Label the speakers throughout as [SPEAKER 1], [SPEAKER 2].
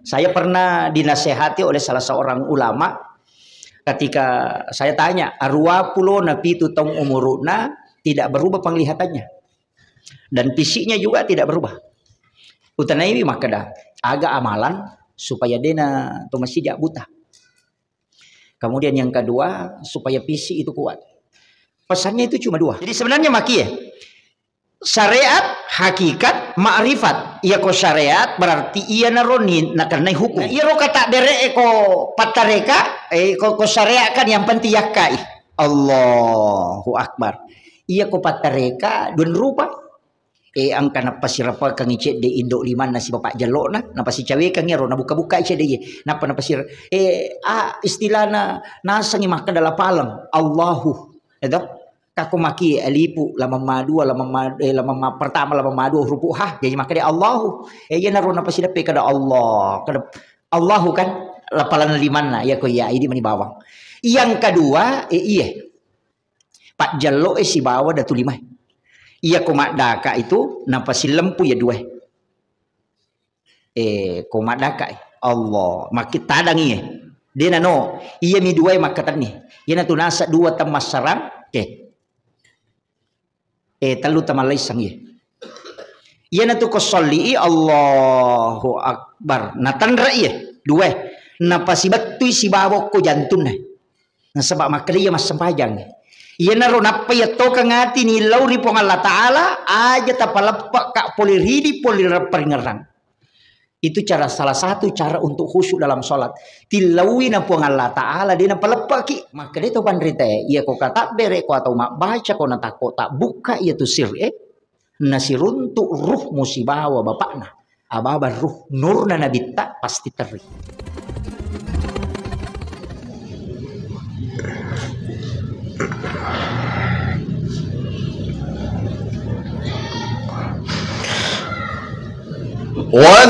[SPEAKER 1] Saya pernah dinasehati oleh salah seorang ulama ketika saya tanya, arwah pulo nabi tutong umuruna, tidak berubah penglihatannya dan fisiknya juga tidak berubah. Utanaiwi maka dah agak amalan supaya dena tu masih jak buta. Kemudian yang kedua supaya fisik itu kuat. Pesannya itu cuma dua. Jadi sebenarnya maki ya. Syariat, hakikat, ma'rifat. Ia ko syariat berarti ia naronin nak karena hukum. Ia ro kata bere ko patareka ko syariat kan yang penting yakai. Allahu akbar. Ia ko patareka dun rupa. Angka napa sirapa kang icet de Indo liman nasi bapak jelok na napa si cawe kang ro na buka-buka icet de napa sir istilahna nasang makan dalam palang Allahu itu kaku maki alipu lama madu lama pertama lama madu huruf ha jadi maka dia Allahu ya naro napa si dape kada Allah kada Allahu kan lapalan liman ya ko ya ini mani bawang yang kedua iya pak jelok si bawa datu lima. Ia komak daka itu nampak si lempu ya dua. Komak daka Allah makit tadang iya. Dia nano iya mi dua makatan nih. Ia natu nasa dua temas sarang. Telu tamalai sang iya. Ia natu kosolli Allahu akbar. Natandra iya dua. Napa si batui si bawok ko jantun nah. Sebab makanya mas sempajang. Ia naro napa ya toka ngati ni lauri pong Allah Ta'ala aja tapalapak kak poliridi poliraparingerang. Itu cara salah satu cara untuk khusyuk dalam sholat. Tilawi na pong Allah Ta'ala dia napalapak ki. Maka dia topan rite. Ia ko kata bere ko atau mak baca ko natako tak buka ia tu sir nasiruntuk ruh musibawa bapakna. Ababa ruh nur na nabita pasti teri.
[SPEAKER 2] والنجم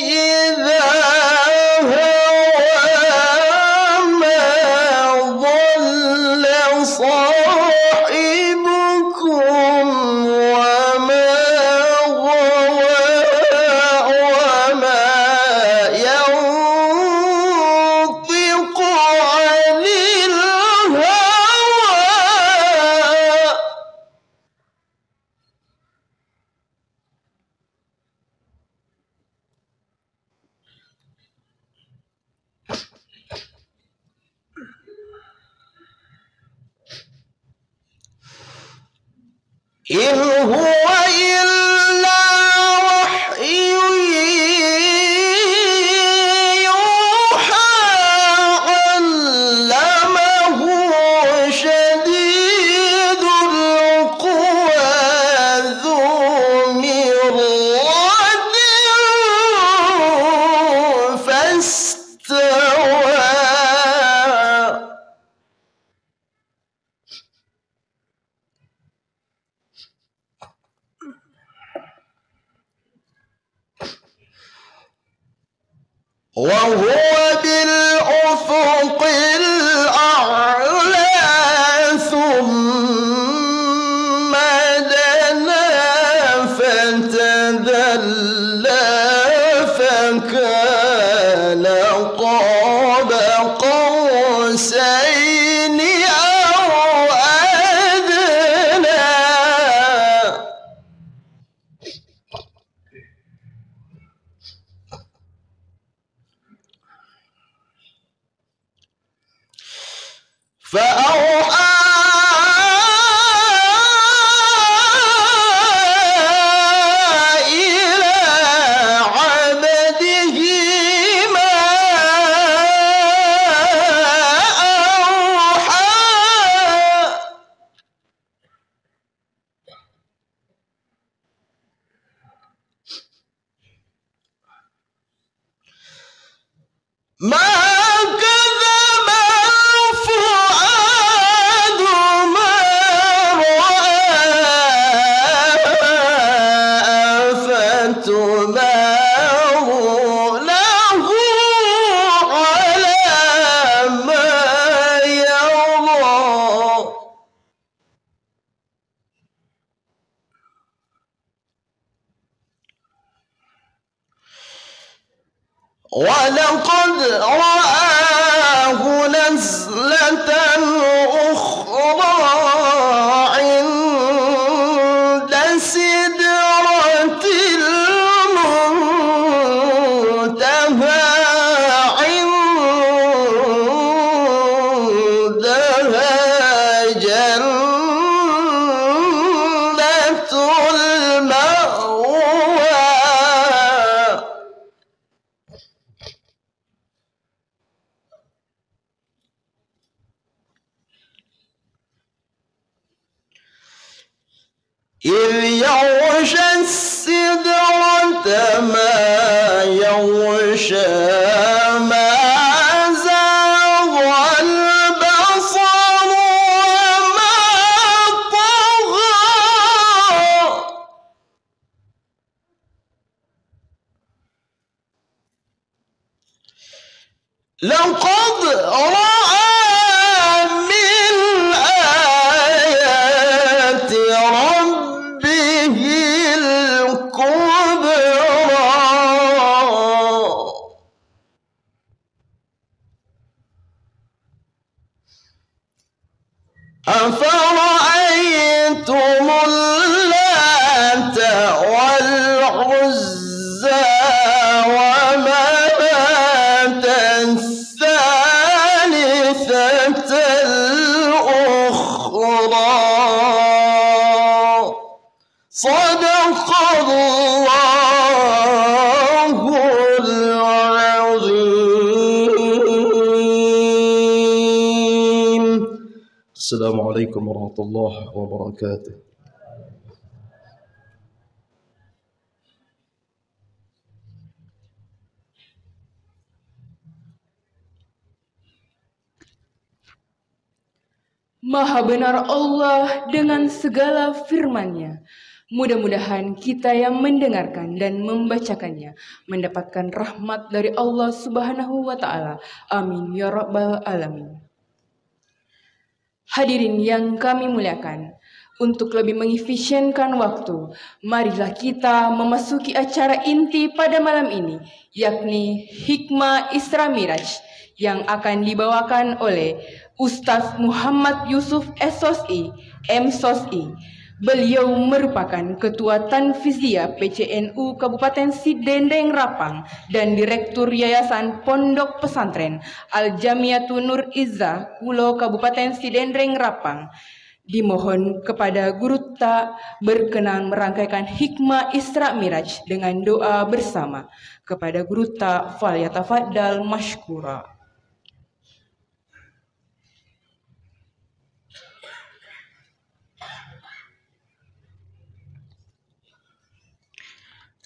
[SPEAKER 2] إذا هوى ما ضل صاحبكم وما غوى وما ينطق عن الهوى إن هو إلا وحي يوحى علمه شديد القوى ذو مرة فاستوى وهو بالأفق الأعلى ثم دنا فتدلى فكان قاب قوسين أو أدنى فأوحى إلى عبده ما أوحى ما كذب الفؤاد ما رأى فتمارونه على ما يرى ولقد رآه نزلة أخرى عند سدرة المنتهى عندها جنة المأوى إذ يغشى السدرة ما يغشى ما زاغ البصر وما طغى لقد رأى من آيات ربه الكبرى أفرأيتم اللات والعزى ومناة الثالثة الأخرى صدق الله العظيم. السلام عليكم ورحمة الله وبركاته.
[SPEAKER 3] Maha benar Allah dengan segala firman-Nya. Mudah-mudahan kita yang mendengarkan dan membacakannya mendapatkan rahmat dari Allah Subhanahu wa Ta'ala. Amin ya Rabbal Alamin. Hadirin yang kami muliakan, untuk lebih mengefisienkan waktu, marilah kita memasuki acara inti pada malam ini, yakni Hikmah Isra Miraj, yang akan dibawakan oleh Ustaz Muhammad Yusuf SOSI, MSOSI. Beliau merupakan Ketua Tanfiziyah PCNU Kabupaten Sidendeng Rapang dan Direktur Yayasan Pondok Pesantren Al-Jamiatul Nur Izzah Kulo Kabupaten Sidendeng Rapang. Dimohon kepada Guru Ta berkenan merangkaikan Hikmah Isra Miraj dengan doa bersama. Kepada Guru Ta, falyatafaddal mashkura.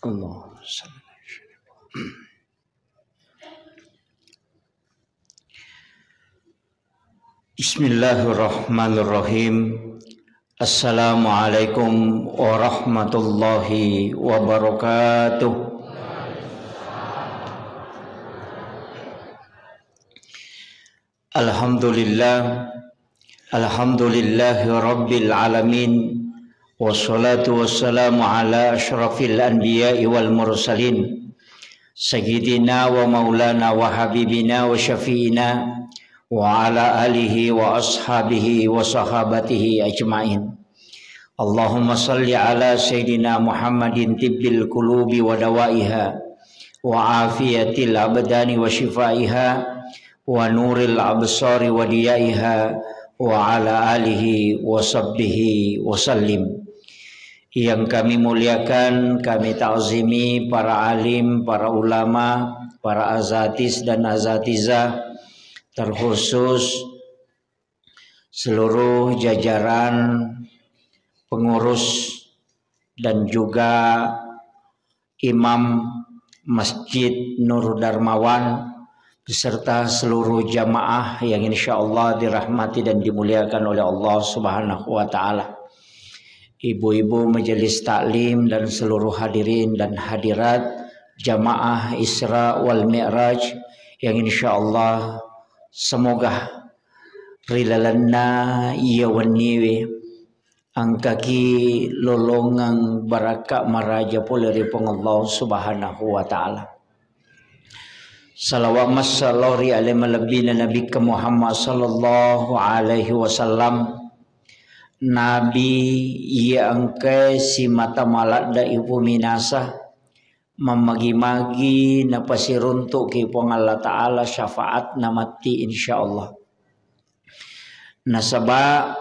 [SPEAKER 1] Allah. Bismillahirrahmanirrahim. Assalamualaikum warahmatullahi wabarakatuh. Alhamdulillah. Alhamdulillahi rabbil alamin. Wassalatu wassalamu ala asyrafil anbiya'i wal mursalin sayyidina wa maulana wa habibina wa syafi'ina wa ala alihi wa ashabihi wa sahabatihi ajma'in. Allahumma salli ala sayyidina Muhammadin tibbil qulubi wa dawaiha wa afiyatil abdani wa shifaiha wa nuril absari wa diyaiha wa ala alihi wa sahbihi wa sallim. Yang kami muliakan, kami ta'zimi para alim, para ulama, para azatis dan azatizah, terkhusus seluruh jajaran pengurus dan juga imam Masjid Nur Darmawan beserta seluruh jamaah yang insyaallah dirahmati dan dimuliakan oleh Allah Subhanahu wa Ta'ala. Ibu-ibu majelis taklim dan seluruh hadirin dan hadirat jamaah Isra wal Mi'raj yang insyaallah semoga rilalanna iya waniwe angkaki lolongang baraka maraja poleri Allah Subhanahu wa Ta'ala. Salawat masallori alaihi malabina Nabi Muhammad sallallahu alaihi wasallam. Nabi yang ke si mata malak da ibu minasa memagi-magi napasiruntuk ke Allah Ta'ala syafaat namati insyaallah. Nasaba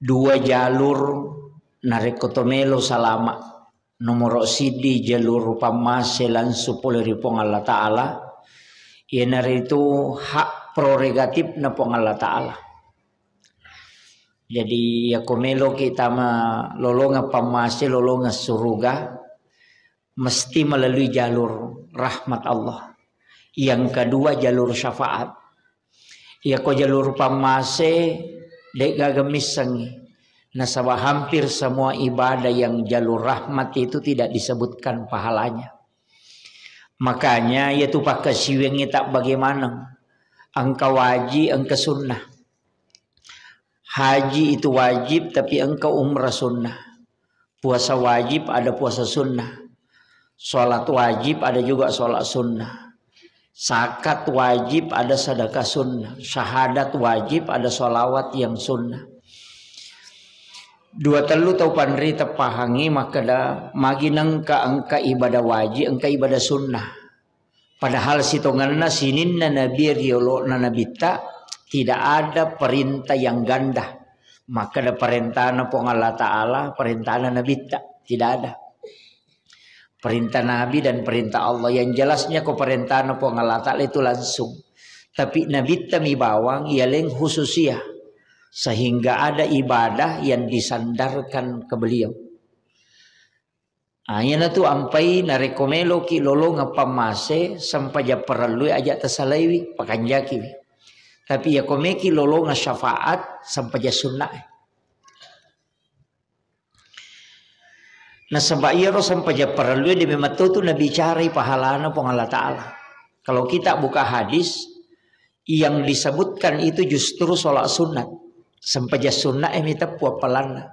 [SPEAKER 1] dua jalur narekotomelo salama nomor sidi jalur pamase langsung poleripong Allah Ta'ala yenar itu hak prerogatif na pong Allah Ta'ala. Jadi ya komelo kita lolonga pamase lolonga surga mesti melalui jalur rahmat Allah. Yang kedua jalur syafaat. Ya ko jalur pamase dek gagamisangi. Nasabah hampir semua ibadah yang jalur rahmat itu tidak disebutkan pahalanya. Makanya yaitu pakai siwengi tak bagaimana. Angka wajib, angka sunnah. Haji itu wajib tapi engkau umrah sunnah. Puasa wajib ada puasa sunnah. Sholat wajib ada juga sholat sunnah. Zakat wajib ada sedekah sunnah. Syahadat wajib ada sholawat yang sunnah. Dua telu tau pandri tepahangi maka dah magi nangka angka ibadah wajib angka ibadah sunnah. Padahal sitonganna sininna nabi riolo na nabita tidak ada perintah yang ganda. Maka ada perintah pong Allah Ta'ala, perintah Nabi tidak ada. Perintah Nabi dan perintah Allah. Yang jelasnya kok perintah pong Allah Ta'ala itu langsung. Tapi Nabi mi bawang ia leng khususia. Sehingga ada ibadah yang disandarkan ke beliau. Ayana tu ampai narekomelo ki lolo ngapamase sampai ja perlu aja tasalaiwi pakanjaki. Tapi ya komeki lolo syafaat sampai ja sunnah. Nah sampai iya sampai ja perlu dia memang tu nabi cari pahalana pong Allah Ta'ala. Kalau kita buka hadis yang disebutkan itu justru sholat sunat. Sampai ja sunnah minta puap pelana.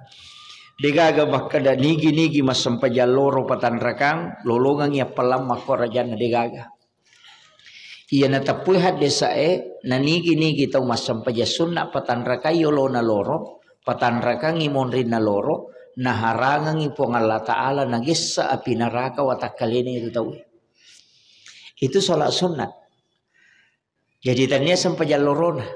[SPEAKER 1] Degaga bakka da nigi mas sampai ja loro patan rakang lolongang ya pelam makorajana degaga. Iya natapuhat desae nanigi tau mas sampai ja sunnah patan rakai yolo na loro patan rakang imonrin na loro naharangang ipong Allah Ta'ala nagisa api neraka watakalini itu tahu. Itu sholat sunat. Jadi tanya sampai ja loro na.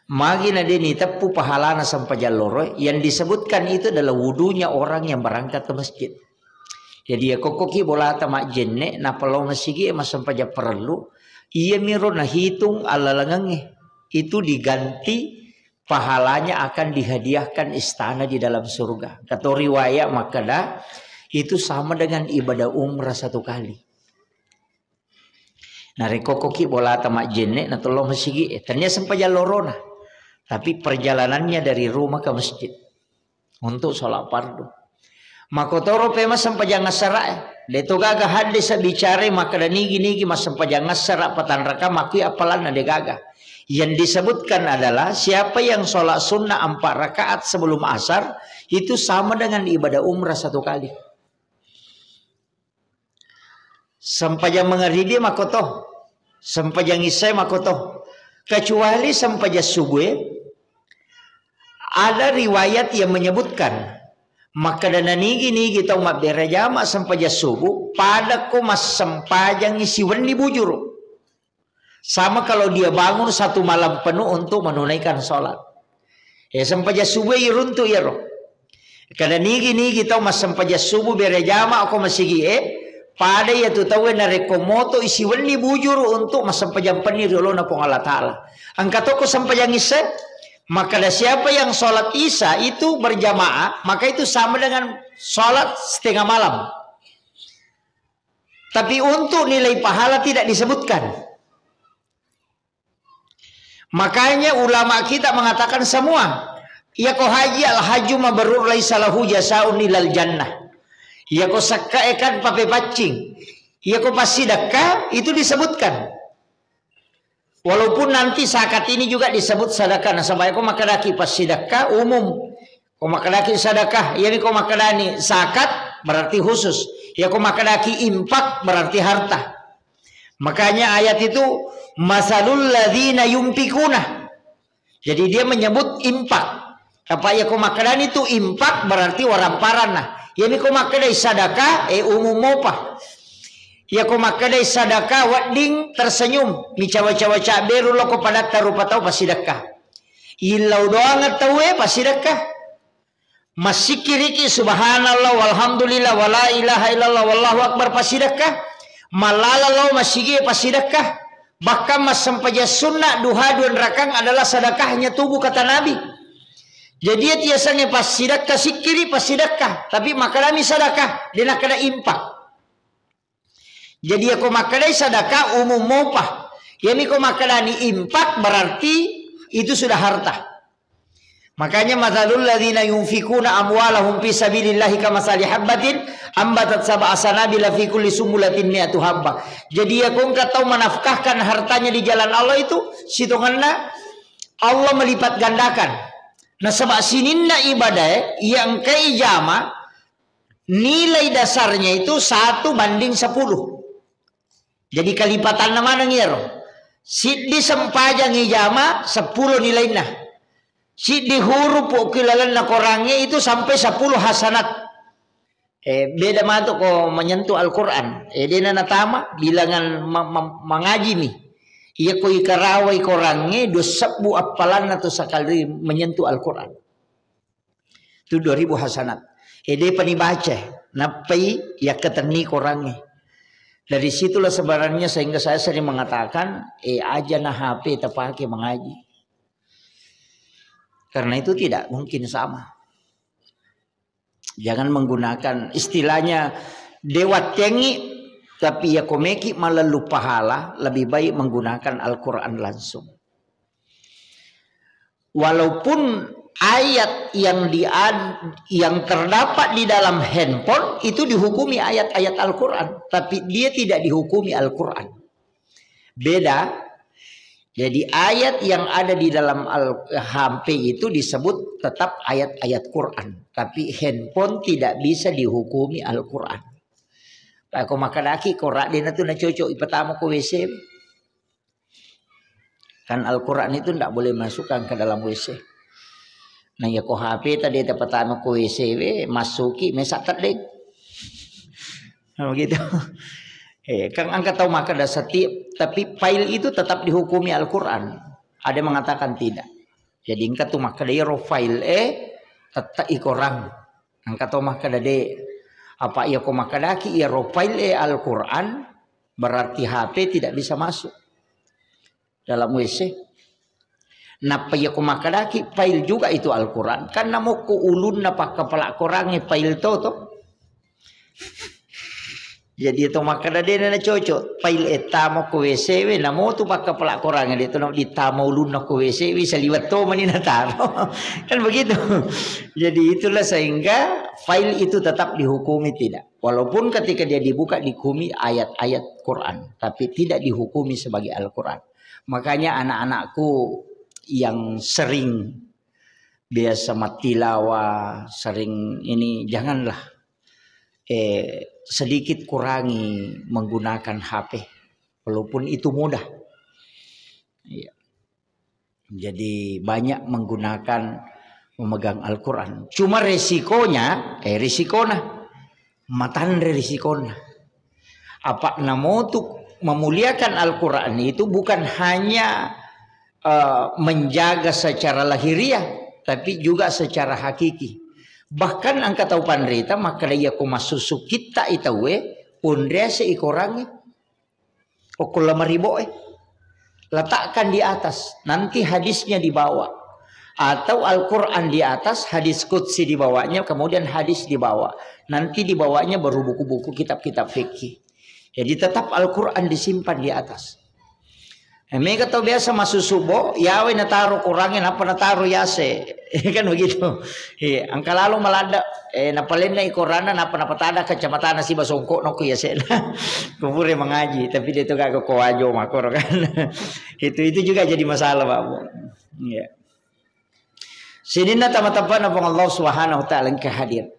[SPEAKER 1] Magi na dini tepu pahalana sampai ja loro yang disebutkan itu adalah wudunya orang yang berangkat ke masjid. Jadi ya kokoki bola tamak jenne na palong nasigi mas sampai ja perlu iya miro na hitung ala langange itu diganti pahalanya akan dihadiahkan istana di dalam surga. Kata riwayat maka dah itu sama dengan ibadah umrah satu kali. Nah rekokoki bola tamak jenne na tolong nasigi ternyata sampai ja lorona. Tapi perjalanannya dari rumah ke masjid untuk sholat fardu. Makotoro pema sampai jangan serak. Deto gaga hadis bicara maka nigi mas sampai jangan serak patan raka makui apalan ada gaga. Yang disebutkan adalah siapa yang sholat sunnah 4 rakaat sebelum asar itu sama dengan ibadah umrah satu kali. Sampai jam mengharibi makoto, sampai jam isai makoto. Kecuali sampai jam subuh ada riwayat yang menyebutkan maka dana nigi tahu mak berjama sampai jam subuh pada ko mas sempajang isi weni bujur. Sama kalau dia bangun satu malam penuh untuk menunaikan sholat. Ya sampai jam subuh iruntu ya roh. Kada nigi tahu mas sampai jam subuh berjama aku masih pada ya tu tahu na rekomoto isi weni bujur untuk mas sampai jam penir Allah na pong Allah Ta'ala. Angkat toko sampai jam isya maka ada siapa yang sholat isya itu berjamaah maka itu sama dengan sholat setengah malam. Tapi untuk nilai pahala tidak disebutkan. Makanya ulama kita mengatakan semua ya ko haji al haju mabrur laisa lahu jasaun ilal jannah. Ya ko sakaekan pape pacing. Ya ko pasidakah itu disebutkan. Walaupun nanti zakat ini juga disebut sedekah. Nah sampai ko makadaki pasidakah umum. Ko makadaki sedekah, yani ko makadani zakat berarti khusus. Ya ko makadaki infak berarti harta. Makanya ayat itu masalul ladzina yunfikuna. Jadi dia menyebut impak. Apa ya ko makanan itu impak berarti waramparan nah. Yani ko makadai sadakah umum mopa. Ya ko makadai sadakah wading tersenyum. Mi cawa-cawa beru lo ko padat tarupa tau pasidakah. Ilau doang atau pasidakah. Masikiriki subhanallah walhamdulillah wala ilaha illallah wallahu akbar pasidakah. Malala lo masigi pasidakah. Bahkan mas sampaja sunnah duha 2 rakang adalah sedekahnya tubuh kata Nabi. Jadi dia tiasanya pas sedekah sikiri pas sedekah, tapi makalami sedekah dia nak kena impak. Jadi aku makalai sedekah umum mopah. Yani ko makalani impak berarti itu sudah harta. Makanya mazalul ladzina yunfikuna amwalahum fi sabilillahi kamathali habbatin ambatat sab'a sanabila fi kulli sumbulatin mi'atu habbah. Jadi aku engkau menafkahkan hartanya di jalan Allah itu situnganna Allah melipat gandakan. Nah sebab sininna ibadah yang kai jama nilai dasarnya itu 1 banding 10. Jadi kalipatan mana ngiro? Si di sempajang ijama 10 nilainya. Si di huruf kilalan na korangnya itu sampai 10 hasanat. Beda mah tuh kok menyentuh Al-Quran. Dia natama bilangan mengaji nih. Ia ko ikarawai korangnya 2.000 apalan atau sekali menyentuh Al-Quran. Itu 2.000 hasanat. Dia panibaca. Napai ya keterni korangnya. Dari situlah sebenarnya sehingga saya sering mengatakan aja nah HP terpakai mengaji. Karena itu tidak mungkin sama. Jangan menggunakan istilahnya dewa tengi tapi ya komeki malah lupa pahala, lebih baik menggunakan Al-Quran langsung. Walaupun ayat yang terdapat di dalam handphone itu dihukumi ayat-ayat Al-Quran, tapi dia tidak dihukumi Al-Quran. Beda. Jadi ayat yang ada di dalam HP itu disebut tetap ayat-ayat Quran, tapi handphone tidak bisa dihukumi Al-Quran. Aku makan lagi Quran dia tu nak cocok pertama ke WC. Kan Al-Quran itu tidak boleh masukkan ke dalam WC. Nah ya ko HP tadi pertama ke WC masuki mesak terdek. Nah, begitu. Kan angkat tahu maka ada setiap tapi file itu tetap dihukumi Al-Quran. Ada yang mengatakan tidak. Jadi angkat tu maka dia file tetap ikorang. Angkat tahu maka ada apa ia ko makadaki ia file Al-Quran berarti HP tidak bisa masuk dalam WC. Napa ia ko makadaki file juga itu Al-Quran. Kan namo ko ulun napa kepala korangnya file to. Jadi itu makanya dia nak cocok file etamo ko WC we namo tu pakai pelak korang dia tu nak ditamo ulun nak ko WC we saliwat to manina taro. Kan begitu. Jadi itulah sehingga file itu tetap dihukumi tidak. Walaupun ketika dia dibuka dihukumi ayat-ayat Quran, tapi tidak dihukumi sebagai Al-Quran. Makanya anak-anakku yang sering biasa matilawah, sering ini janganlah sedikit kurangi menggunakan HP walaupun itu mudah. Ya. Jadi banyak menggunakan memegang Al-Quran. Cuma resikonya matan resikonya. Apa namo tuh memuliakan Al-Quran itu bukan hanya menjaga secara lahiriah tapi juga secara hakiki. Bahkan angkat tahu pandrita maka dia ko masusu kita itawe pundre seikorangi okul 5.000 letakkan di atas nanti hadisnya di bawah atau Al-Quran di atas hadis qudsi di bawahnya kemudian hadis di bawah nanti di bawahnya baru buku-buku kitab-kitab fikih. Jadi tetap Al-Quran disimpan di atas. Mereka tahu biasa masuk subuh, yawe nataruh kurangin apa nataruh yase, kan begitu. Angka lalu melada, napalin na ikorana napa tada kecamatan si basongko no yase, kubure mengaji, tapi dia tu kagak kowajo makor kan. Itu juga jadi masalah pak bu. Ya. Sidina tamat-tamat apa Allah Subhanahu Wa Taala yang hadir.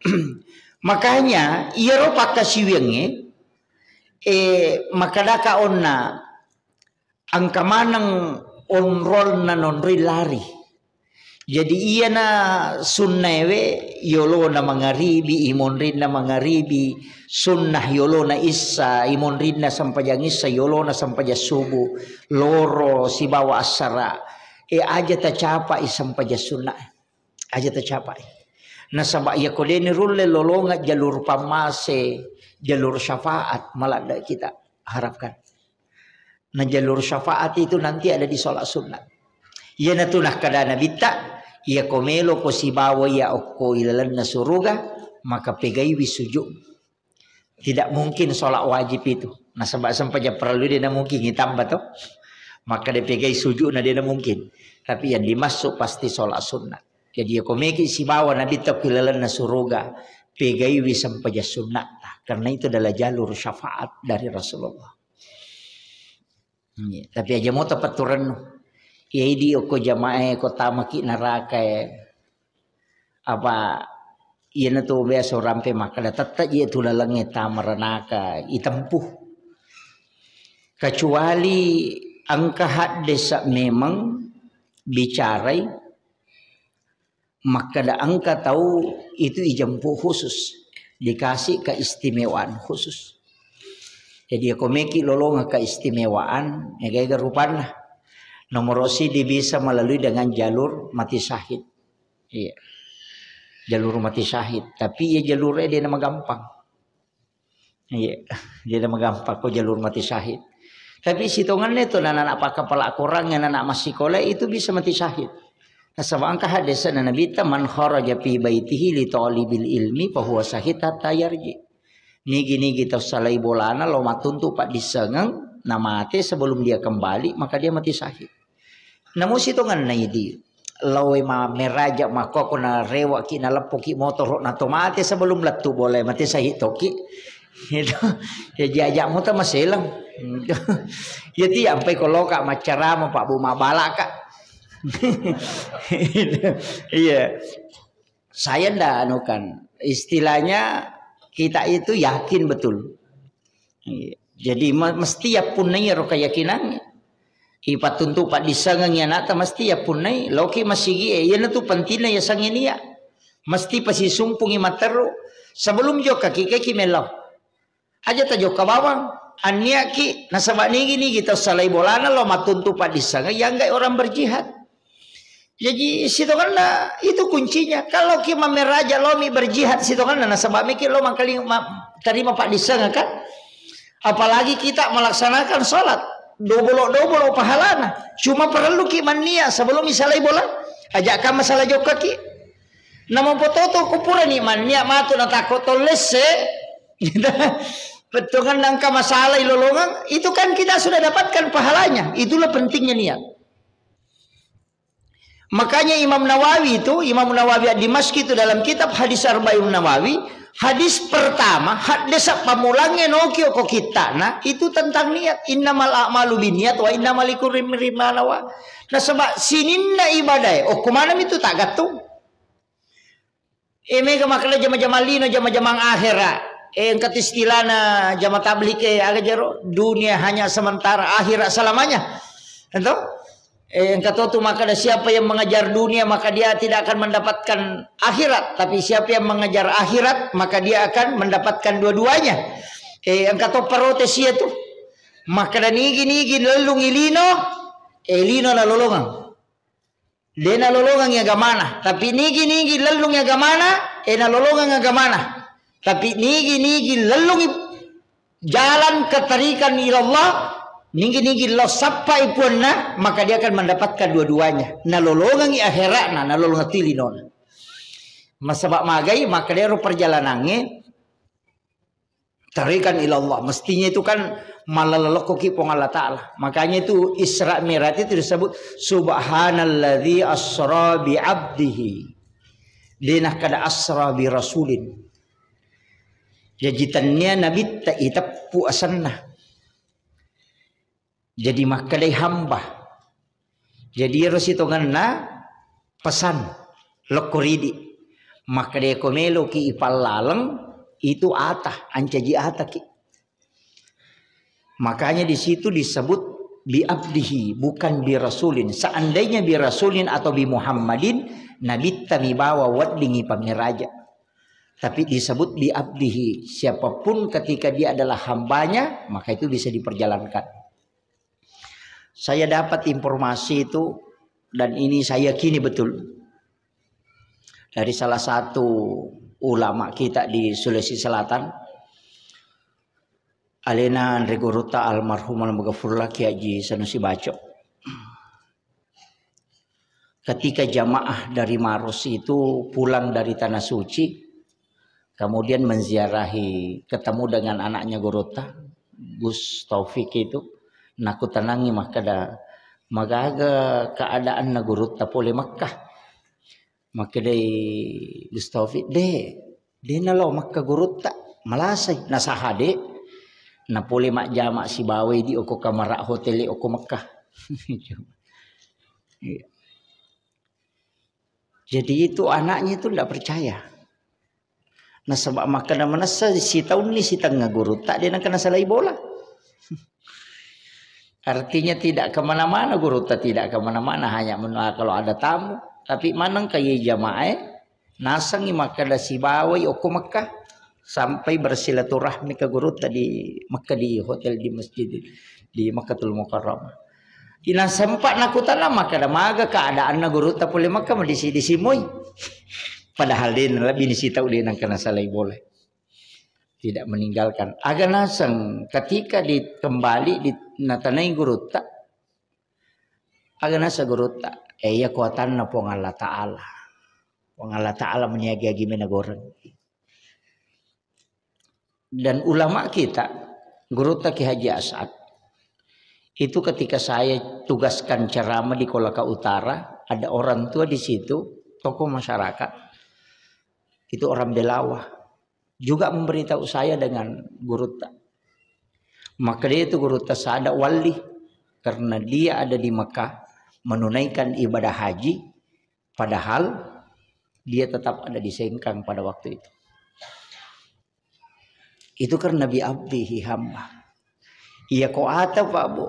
[SPEAKER 1] Makanya ia ropak kasiwenge, makadaka onna angka manang onrol na nonri lari. Jadi iya na sunnewe yolo na mangaribi imon rin na mangaribi sunnah yolo na isa imon rin na sampajang isa yolo na sampaja subuh loro si bawa asara aja ta capa isampaja sunnah aja ta capa na sabak ya kodeni rulle lolonga jalur pamase jalur syafaat malada kita harapkan. Nah jalur syafaat itu nanti ada di sholat sunat. Ia natunah kadana bitta ia komelo ko si bawa ya okko ilalan na suruga maka pegai wisujud. Tidak mungkin sholat wajib itu. Nah sebab sampai perlu dia mungkin ditambah tuh. Maka dia pegai sujud na dia mungkin. Tapi yang dimasuk pasti sholat sunat. Jadi ia komeki si bawa nabi tak ilalan na suruga pegai wisampaja sunat. Karena itu adalah jalur syafaat dari Rasulullah. Tapi aja mau tepat turun. Di oko jamaah kota maki neraka apa iya tu biasa rampe maka tetap ia tu lalangnya tamaranaka itempuh kecuali angka hadis memang bicarai maka ada angka tahu itu ijampuh khusus dikasih keistimewaan khusus. Jadi aku meki lolong keistimewaan gaya rupanya nomor si bisa melalui dengan jalur mati syahid. Iya. Jalur mati syahid. Tapi ya jalurnya dia nama gampang. Iya. Dia nama gampang kok jalur mati syahid. Tapi hitungannya itu anak apa kepala kurang yang anak masih sekolah itu bisa mati syahid. Nah sebab angka hadis Nabi ta man kharaja fi baitihi li talibil ilmi fa huwa syahid hatta yarji. Nigi kita salai bolana lo matuntu pak disengeng nama mati sebelum dia kembali maka dia mati syahid. Namun hitungan na idi lawe ma meraja mako na rewa ki na lepoki motor na tomate sebelum letu boleh mati syahid toki. Itu ya jajak mo ta maselang. Ya ti sampai kalau kak macara mo pak buma balak kak. Iya. Saya ndak anukan istilahnya kita itu yakin betul. Jadi mesti ya punai ro keyakinan. Ipat tuntu pak disangang ya nata mesti ya punai. Loki masih gie ya tu pentina ya sanginia. Mesti pasti sumpungi materu sebelum jo kaki melau. Aja ta jo bawang. Ania ki nasabak ni kita salai bolana lo matuntu pak disangang yang enggak orang berjihad. Jadi situ kan itu kuncinya. Kalau kita meraja lomi berjihad situ kan nasabak mikir lo mangkali terima pak disangang kan. Apalagi kita melaksanakan sholat double pahalana. Cuma perlu kita niat sebelum misalnya bola ajak kamu masalah jauh kaki. Namun foto kupuran ni niat matu na takut lese. Betungan nangka masalah ilolongan itu kan kita sudah dapatkan pahalanya. Itulah pentingnya niat. Makanya Imam Nawawi Dimashq itu dalam kitab Hadis Arba'in Nawawi, hadis pertama, hadis pamulangnya nokio kok kita, nah itu tentang niat. Innamal a'malu binniyat wa innamal likulli imrin ma nawa. Nah sebab sininna ibadah, oh kemana itu tak gatung. Mega makala jama-jama lino jama-jama akhirat. Engkat istilahna jama tabligh aga jero dunia hanya sementara, akhirat selamanya. Entah? Engkau tu maka siapa yang mengejar dunia maka dia tidak akan mendapatkan akhirat, tapi siapa yang mengejar akhirat maka dia akan mendapatkan dua-duanya. Engkau protes itu maka dan nigi lelung ilino lino la lolongan dena lolongan ya gamana, tapi nigi lelung ya gamana na lolongan ya gamana, tapi nigi lelung jalan ketarikan ilallah ninggi lo sampai pun maka dia akan mendapatkan dua-duanya. Nalolongan i akhirat nalolongan tilinon. Masabak magai maka dia perjalanannya tarikan ilallah. Mestinya itu kan malalalokoki pong Allah Ta'ala. Makanya itu Isra Mi'raj itu disebut subhanalladzi asra bi abdihi. Dinah kada asra bi rasulin. Jajitannya Nabi tak itapu asanna. Jadi maka dia hamba. Jadi harus hitungan pesan lokoridi. Maka dia komelo ki ipal laleng itu atah ancaji atah ki. Makanya di situ disebut bi abdihi, bukan bi rasulin. Seandainya bi rasulin atau bi Muhammadin, nabi tamibawa wadingi pamiraja. Tapi disebut bi abdihi, siapapun ketika dia adalah hambanya, maka itu bisa diperjalankan. Saya dapat informasi itu, dan ini saya yakini betul, dari salah satu ulama kita di Sulawesi Selatan, Alena Regoruta almarhum al-Maghfurullah Kiai Haji Sanusi Baco. Ketika jamaah dari Maros itu pulang dari Tanah Suci, kemudian menziarahi, ketemu dengan anaknya Gorota, Gus Taufik itu, naku tenangi makada magaga keadaan na Gorota pole Makkah. Maka dari Gus Taufik, de nalo Makkah Gorota, malasay, nasahade, na pole mak jamak si bawe di oko kamara hotel oko Makkah. Jadi itu anaknya itu tidak percaya. Nah sebab makan manasa si tahun ni si tengah guru tak dia nak kena salai bola. Artinya tidak kemana-mana guru tak tidak kemana-mana, hanya kalau ada tamu. Tapi manang kaya jamaah nasang makan si bawai oko Mekah sampai bersilaturahmi ke guru tadi Mekah di hotel di masjid di Makkatul Mukarramah. Ina sempat nakutana maka maga keadaan na guru tak boleh Mekah di simoi. Padahal dia lebih tahu dia nak kena salai boleh. Tidak meninggalkan. Agak nasang ketika kembali di natanai guru tak. Agak nasa guru tak. Ya kuatan na pong Allah Ta'ala. Pong Allah Ta'ala meniaga gimana goreng. Dan ulama kita, guru tak Ki Haji As'ad. Itu ketika saya tugaskan ceramah di Kolaka Utara. Ada orang tua di situ. Tokoh masyarakat. Itu orang Belawah juga memberitahu saya dengan Guruta. Maka dia itu Guruta sada wali karena dia ada di Mekah menunaikan ibadah haji, padahal dia tetap ada di Sengkang pada waktu itu. Itu karena bi abdihi hamba. Iya kok ata Pak Bu.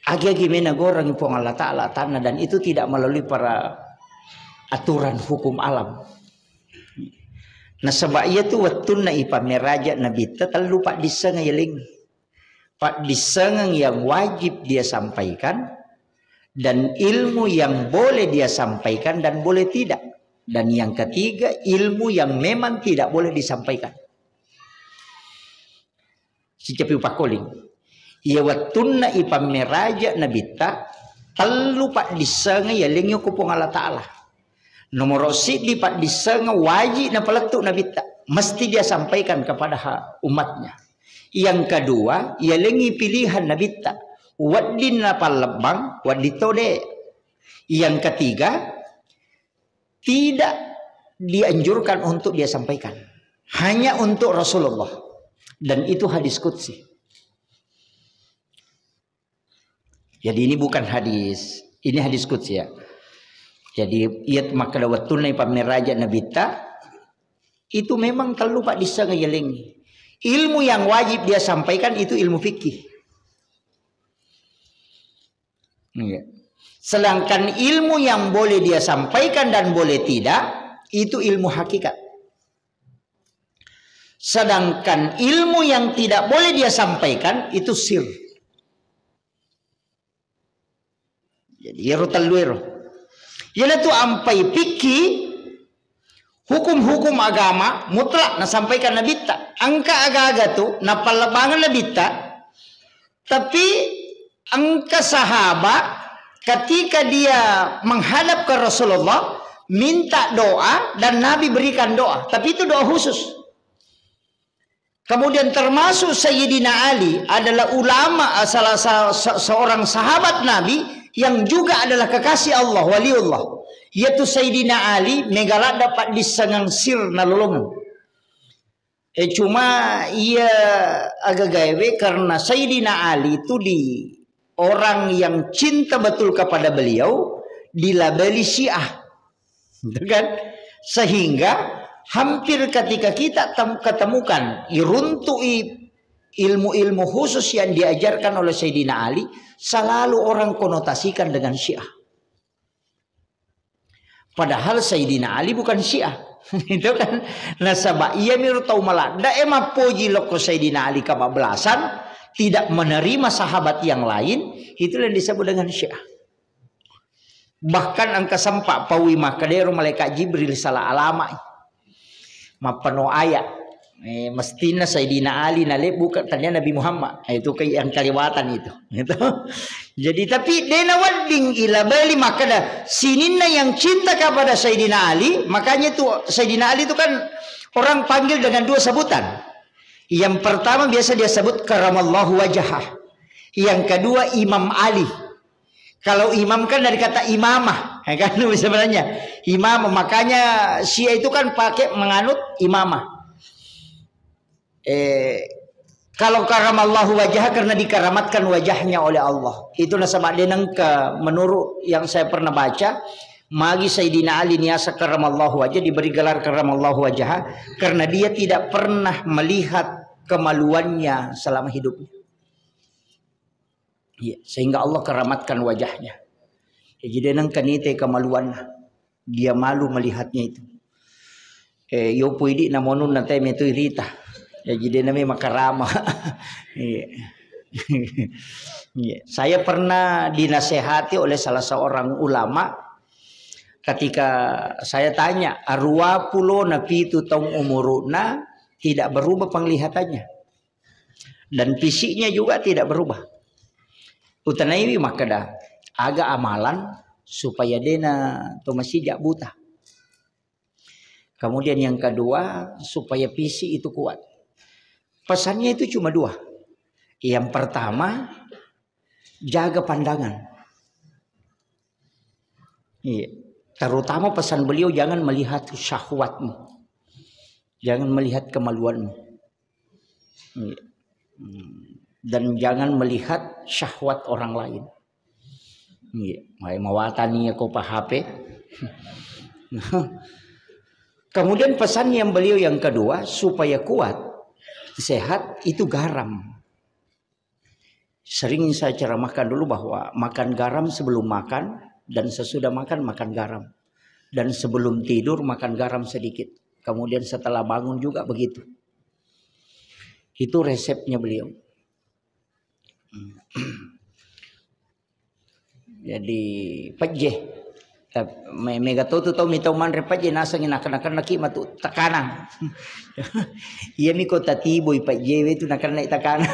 [SPEAKER 1] Agi gimana goreng pong Allah Ta'ala tanah, dan itu tidak melalui para aturan hukum alam. Nah sebab ia tu watun na ipamiraja Nabi terlalu pak diseng yeling. Pak diseng yang wajib dia sampaikan, dan ilmu yang boleh dia sampaikan dan boleh tidak. Dan yang ketiga, ilmu yang memang tidak boleh disampaikan. Si cepi pakoling. Ia watun na ipamiraja Nabi terlalu pak diseng yeling yukupong Allah Ta'ala. Nomor di pak diseng wajib na peletuk Nabi tak mesti dia sampaikan kepada umatnya. Yang kedua, ia lengi pilihan Nabi tak wadin na palebang waditode. Yang ketiga, tidak dianjurkan untuk dia sampaikan, hanya untuk Rasulullah, dan itu hadis qudsi. Jadi ini bukan hadis, ini hadis qudsi ya. Jadi iat maka dawatun pamiraja Nabi ta itu memang terlalu pak bisa ngeyelengi. Ilmu yang wajib dia sampaikan itu ilmu fikih. Sedangkan ilmu yang boleh dia sampaikan dan boleh tidak itu ilmu hakikat. Sedangkan ilmu yang tidak boleh dia sampaikan itu sir. Jadi yarutalluero. Yaitu ampai fikih hukum-hukum agama mutlak na sampaikan Nabi ta. Angka aga-aga tu na palabangan Nabi ta. Tapi angka sahabat ketika dia menghadap ke Rasulullah minta doa dan Nabi berikan doa. Tapi itu doa khusus. Kemudian termasuk Sayyidina Ali adalah ulama salah seorang sahabat Nabi yang juga adalah kekasih Allah, waliullah, yaitu Sayyidina Ali megala dapat disengang sir nalolongan. Cuma ia agak gawe karena Sayyidina Ali itu orang yang cinta betul kepada beliau dilabeli Syiah, kan? Sehingga hampir ketika kita ketemukan iruntui ilmu-ilmu khusus yang diajarkan oleh Sayyidina Ali, selalu orang konotasikan dengan Syiah. Padahal Sayyidina Ali bukan Syiah. Itu kan nasabah iya miru tau malada emang poji loko Sayyidina Ali kebablasan, tidak menerima sahabat yang lain, itulah yang disebut dengan Syiah. Bahkan angka sempak pawi makadero malaikat Jibril salah alama mapano ayat mestina Sayyidina Ali nale bukan tanya Nabi Muhammad, itu kayak yang kaliwatan itu. Jadi tapi dena wading ila bali makada sininna yang cinta kepada Sayyidina Ali, makanya itu Sayyidina Ali itu kan orang panggil dengan dua sebutan. Yang pertama biasa dia sebut karamallahu wajhah, yang kedua Imam Ali. Kalau imam kan dari kata imamah, ya kan sebenarnya imam, makanya Syiah itu kan pakai menganut imamah. Kalau karamallahu wajah karena dikaramatkan wajahnya oleh Allah. Itu nasabah denang ke menurut yang saya pernah baca, magi Sayyidina Ali niasa karamallahu wajah diberi gelar karamallahu wajah karena dia tidak pernah melihat kemaluannya selama hidupnya. Ya, sehingga Allah keramatkan wajahnya. Jadi nang kanite kemaluan, dia malu melihatnya itu. Yo puidi namonun nanti metu irita. Ya jadi namanya makarama. Saya pernah dinasehati oleh salah seorang ulama ketika saya tanya, arwah pulo napi itu tong umuruna tidak berubah penglihatannya dan fisiknya juga tidak berubah. Utanaiwi makada agak amalan supaya dena to masih jak buta. Kemudian yang kedua supaya fisik itu kuat. Pesannya itu cuma dua. Yang pertama jaga pandangan. Iya. Terutama pesan beliau jangan melihat syahwatmu, jangan melihat kemaluanmu. Iya. Dan jangan melihat syahwat orang lain. Mawataninya kau HP. Kemudian pesan yang beliau yang kedua supaya kuat, sehat itu garam. Sering saya ceramahkan dulu bahwa makan garam sebelum makan dan sesudah makan makan garam. Dan sebelum tidur makan garam sedikit. Kemudian setelah bangun juga begitu. Itu resepnya beliau. Jadi pejeh mega tu tau mitau man repaje nasangin akan laki matu tekanan. Iya mi ko tatiboy pejeh itu nakan naik tekanan.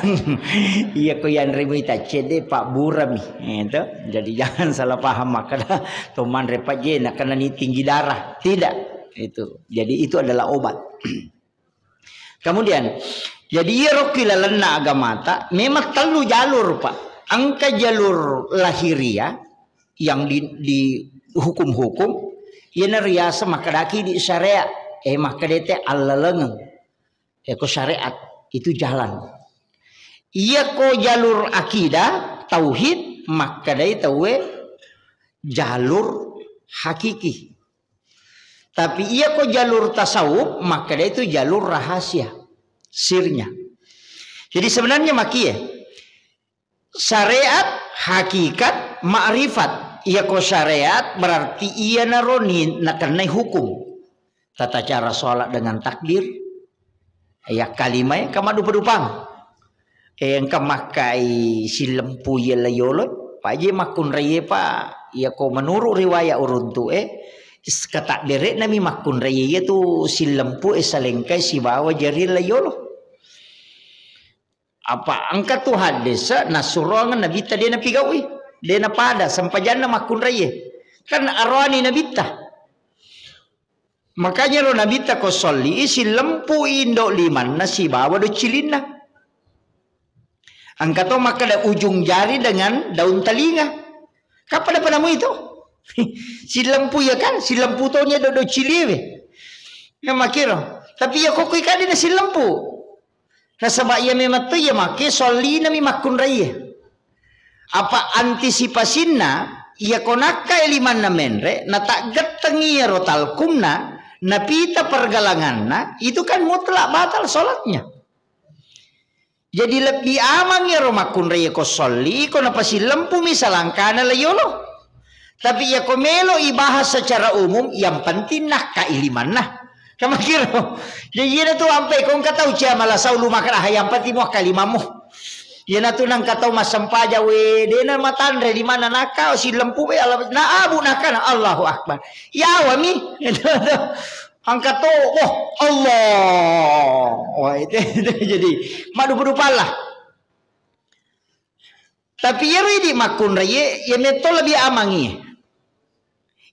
[SPEAKER 1] Iya ko yan remo itacede Pak Burami. Itu. Jadi jangan salah paham makanya toman repaje nakan ni tinggi darah. Tidak itu. Jadi itu adalah obat. Kemudian jadi ia rokila lena agama tak memang terlalu jalur Pak. Angka jalur lahiria yang di hukum-hukum ia riasa makadaki di syariat makadete allalengeng ko syariat itu jalan. Ia ko jalur akidah tauhid makadai tawe jalur hakiki. Tapi ia ko jalur tasawuf makadai itu jalur rahasia. Sirnya. Jadi sebenarnya makia syariat, hakikat, ma'rifat. Ia ko syariat berarti ia naroni nakanai hukum. Tata cara sholat dengan takbir. Ya kalimai kamadu pedupang. Yang kamakai silempu ye layolo. Pak je makun raye pak. Ia ko menurut riwayat uruntu kata derek nami makun raye itu silempu salengkai si bawa jari layolo. Apa angkat tu hadis nasurangan nabi ta dia napi gawi dia na pada sampai jana makun raya kan arwani nabi ta makanya lo nabi ta ko solli isi lempu indo liman nasi bawa do cilina angkat tu maka ada ujung jari dengan daun telinga kapan padamu itu si lempu ya kan si lempu tonya do ciliwe ya makiro tapi ya kok ikan dia si lempu. Nasabak ia memang tu ia make soli nami makun raya. Apa antisipasinya ia konaka eliman na menre na tak getengi rotal kumna napita pergalangan nah itu kan mutlak batal sholatnya. Jadi lebih amang ya romakun raya ko soli ko napasi lempu misalangkana layolo. Tapi ya ko melo ibahas secara umum yang penting nah kailiman nah. Kama kiro. Jadi na tu ampai kong katau cia malah saulu makan yang penting mo kalimamu. Ya na tu nang katau masampaja we dena matandre di mana nakau si lempu be ala na abu nakana Allahu akbar. Ya wami. Angkat tu, oh Allah, wah itu jadi madu berupalah. Tapi ya ini makun raya, ya meto lebih amangi.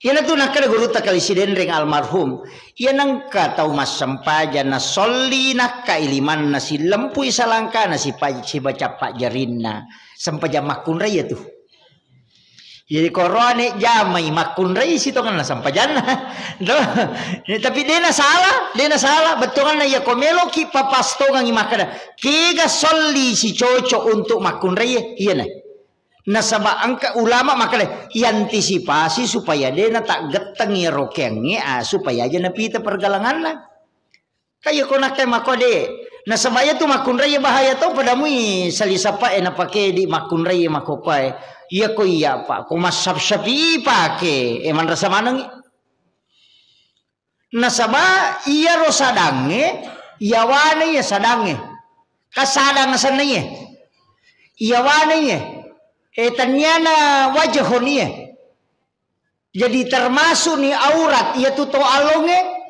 [SPEAKER 1] Ya tu nak kena guru tak kali siden ring almarhum. Ya nangka tahu mas sampaja na soli nak kailiman nasi lempu isalangka nasi baca pak jarinna sampaja makun raya tu. Jadi korone jamai makun rai situ kan sampajana. Tapi dia salah, betul kan ya komelo ki papasto ngangi makada. Kega soli si cocok untuk makun rai, iya nah. Nasaba angka ulama makada antisipasi supaya dia tak getengi rokengnya supaya aja napita pergalangan lah. Kayak kau nak makode. Nasaba ya tu makun rai bahaya tu padamu salisapa ena pakai di makun rai makopai. Iya ko iya pak, ko masab syafi'i pake, eman rasa manang. Nasaba iya ro sadange, iya wane ya sadange, kasadang sananya, iya wane ya, tanyana wajahoniye. Jadi termasuk ni aurat, iya tuto alonge.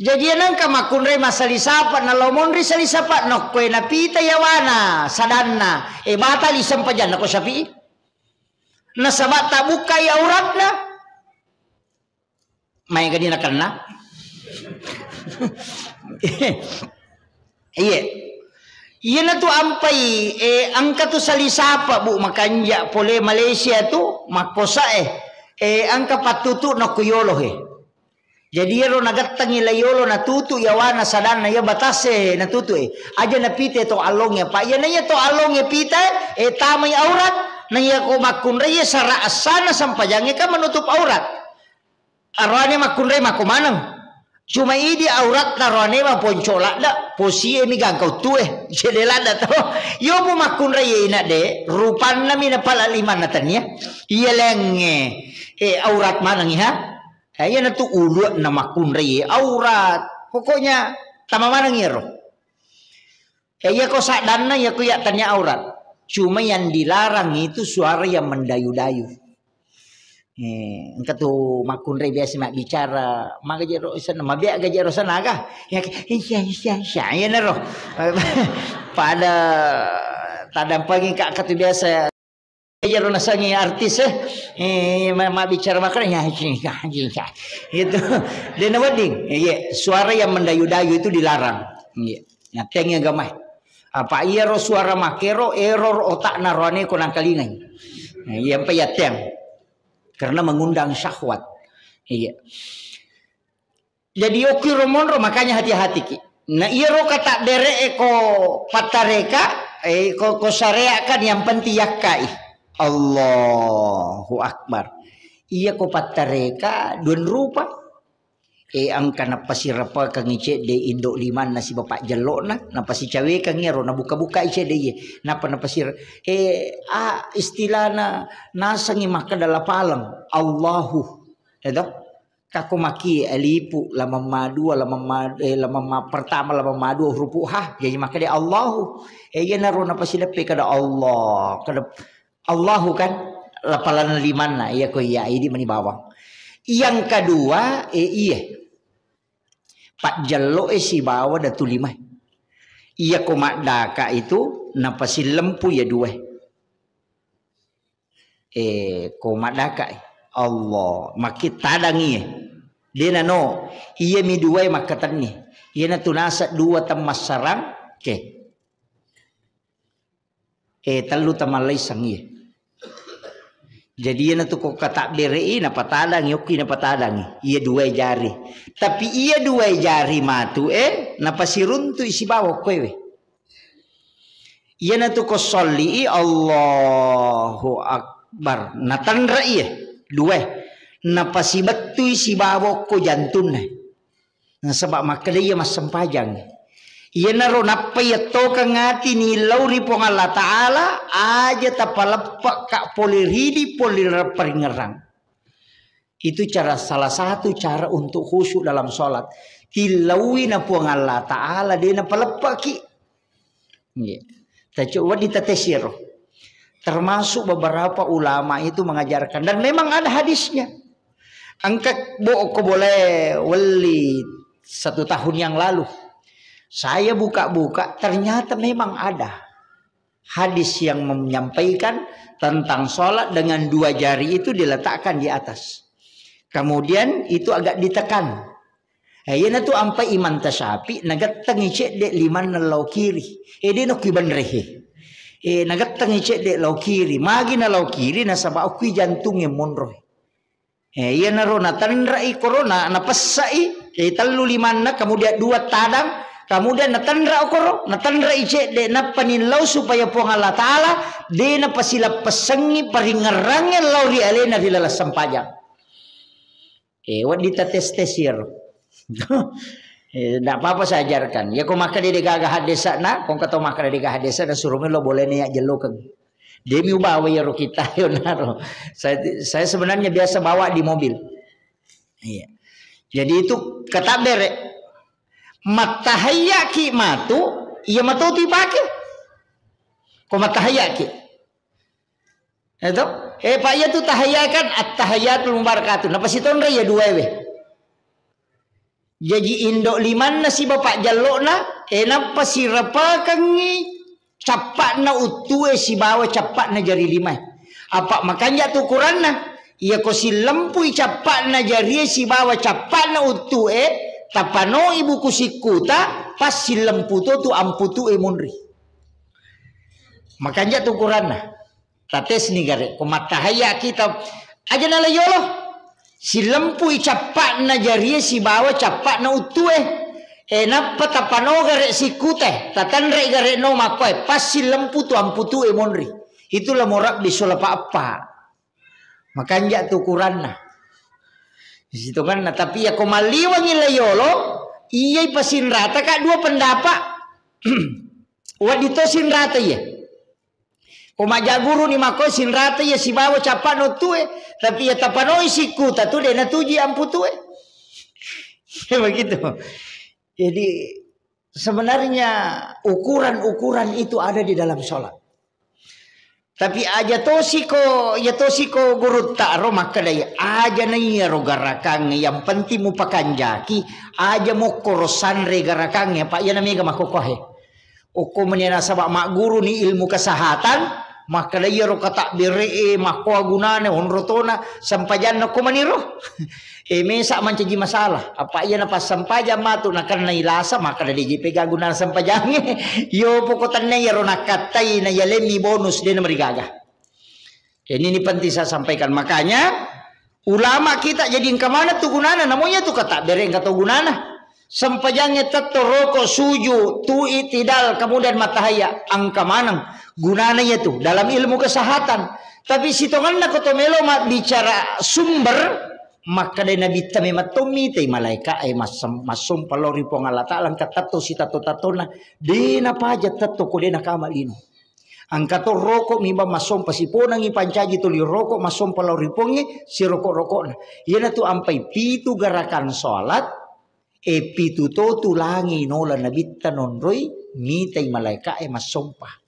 [SPEAKER 1] Jadi nangka makunre masali sapa na lomonri sali sapa no kue na pita yawana sadanna batal isam pajan ko Syafi'i na sabat buka ya auratna may ganina kana iya na tu ampai angka tu sali sapa bu makanja pole Malaysia tu makosa angka patutu no kuyolo Jadi yero nagatangi layolo na tutu yawana sadana ya batase na tutu aja na pite to along ya pak ya na ya to along ya pite tamay aurat na ya ko makunre ya sara asana sampajange ka menutup aurat arwane makunre makumanang cuma idi aurat na arwane ma poncola da posie mi gangkau tue jedelada to yo bu makunre ya ina de rupan na mina pala lima na tanya iya lenge aurat manang ya Ayan na tu ulut na makunre aurat. Pokoknya tama mana ngiro. Ya ko sadana ya ko ya tanya aurat. Cuma yang dilarang itu suara yang mendayu-dayu. Engkau tu makunre biasa mak bicara, mak gajero sana, mak biak gajero sana agak. Ya ya na roh. Pada tadam pagi kak katu biasa. Jaro nasangi artis mak bicara makanya gitu dan wedding suara yang mendayu-dayu itu dilarang nah tengnya gamai apa iya ro suara makero error otak narwane konang kalingan yang payateng karena mengundang syahwat jadi oki romonro makanya hati-hati ki nah iya ro kata dere eko patareka ko syariat kan yang penting yakai Allahu Akbar. Iya ko patareka dun rupa. Angka napa si rapa kang ice de indok liman nasi bapak jelok na napa si cawe kang ngero na buka-buka ice de ye. Napa si istilahna nasangi maka dala palang Allahu. Edo kako maki alipu lama madu lama pertama lama madu huruf ha jadi maka de Allahu. Iya naro napa si lepe kada Allah kada Allahu kan lapalan limana iya ko iya ini mani bawang. Yang kedua iya Pak Jallo si bawa datu lima. Iya ko makdaka itu napa si lempu ya dua. Ko makdaka Allah makit tadangi. Dia no iya mi dua makatan ni. Iya na tunasa dua temas sarang ke. Telu tamalay sangi. Jadi ia tu kok kata berei napa tadang yoki napa tadang ia dua jari. Tapi ia dua jari matu napa siruntu isi bawa kowe. Ia na tu kok soli Allahu Akbar. Natandra ia dua. napasibetui si bawo ko jantun na. Sebab maka dia mas sempajang. Ia naro napai to kangati ni lauri pong Allah Ta'ala aja tapalapak kak poliridi polir peringerang. Itu salah satu cara untuk khusyuk dalam sholat. Tilawi na pong Allah Ta'ala dia napalapak ki. Coba ditetesir. Termasuk beberapa ulama itu mengajarkan dan memang ada hadisnya. Angkat ko boleh wali 1 tahun yang lalu. Saya buka-buka ternyata memang ada hadis yang menyampaikan tentang sholat dengan 2 jari itu diletakkan di atas. Kemudian itu agak ditekan. Ayana tu ampai iman tasyapi nagatang icek dek 5 nalau kiri. Dia nak kiban rehe. Nagatang icek dek lau kiri. Magi na lau kiri na sabak kui jantungnya monroh. Iya naro na tanrai corona na pesai. Talu 5 na kemudian 2 tadang. Kemudian natandra okoro, natandra ije de napanilau supaya pong Allah Ta'ala de napasilap pesengi paringerangnya lauri alena dilala sempajang. Wat ditatestesir. Tidak apa-apa saya ajarkan. Ya kau makan di gagah hadesa na, kau kata makan di gagah hadesa na suruh lo boleh niat jelukang. Demi bawa ya ro kita yo naro. Saya sebenarnya biasa bawa di mobil. Iya. Jadi itu kata bere. Matahaya ki matu, iya matu tu pakai. Kau matahaya ki. Itu, Pak ya tu tahayakan at-tahayatul mubarakatuh. Napa si ton ya 2 we. Jadi indok 5 na si bapak jalokna, napa si rapakan ni capak na utue si bawa capak na jari 5. Apa makanya tu Quran na, iya ko si lempui capak na jari si bawa capak na utue. Tapano ibu kusikuta pas si lemputo tu amputu emunri. Makanya tu Quran nah. Tates ni gare komatahaya kita aja nala yolo. Si lempu capak na jariye si bawa capak na utue. Napa tapano gare si kute. Tatanre gare no makoy pas si lempu tu amputu emunri. Itulah morak bisola apa. Makanya tu Quran nah. Di situ kan, nah, tapi ya komaliwang ilayolo, iya pasin rata kak 2 pendapat. Wadito sin rata ya. Komaja guru ni mako sin rata ya si bawa capak no tue, tapi ya tapanoi si kuta tu dena tuji ampu tue. Ya begitu. Jadi sebenarnya ukuran-ukuran itu ada di dalam sholat. Tapi aja tosiko guru taro maka daya aja naya rogarakang yang penting mu pakan jaki aja mau korosan regarakangnya pak ya namanya makokohe. Oko menena sabak mak guru ni ilmu kesehatan maka daya rokata bere makwa gunane honrotona sampajan ko maniro. Mesak mancaji masalah. Apa iya na pas sampajan matu nakan na ilasa maka da di pegang guna sampajange. Yo pokotan na yaro nakatai na yalemi bonus din na marigaga. Ini penting saya sampaikan. Makanya ulama kita jadi kemana tuh gunana namanya tuh kata bereng kata gunana. Sampajange tetto rokok suju tu itidal kemudian matahaya angka manang gunana itu dalam ilmu kesehatan. Tapi sitongan na kotomelo bicara sumber maka dari Nabi tami matomi tay malaika ay masum palori pong Allah Ta'ala katato si tato-tatona dina paja tato ko dina kamalino ang kato rokok mimba masum pasiponang ipancaji tuli rokok masum palori pongi si rokok-rokok na yan tu ampai pitu gerakan salat pitu to tulangi nola Nabi tanonroy mitay malaika ay masumpa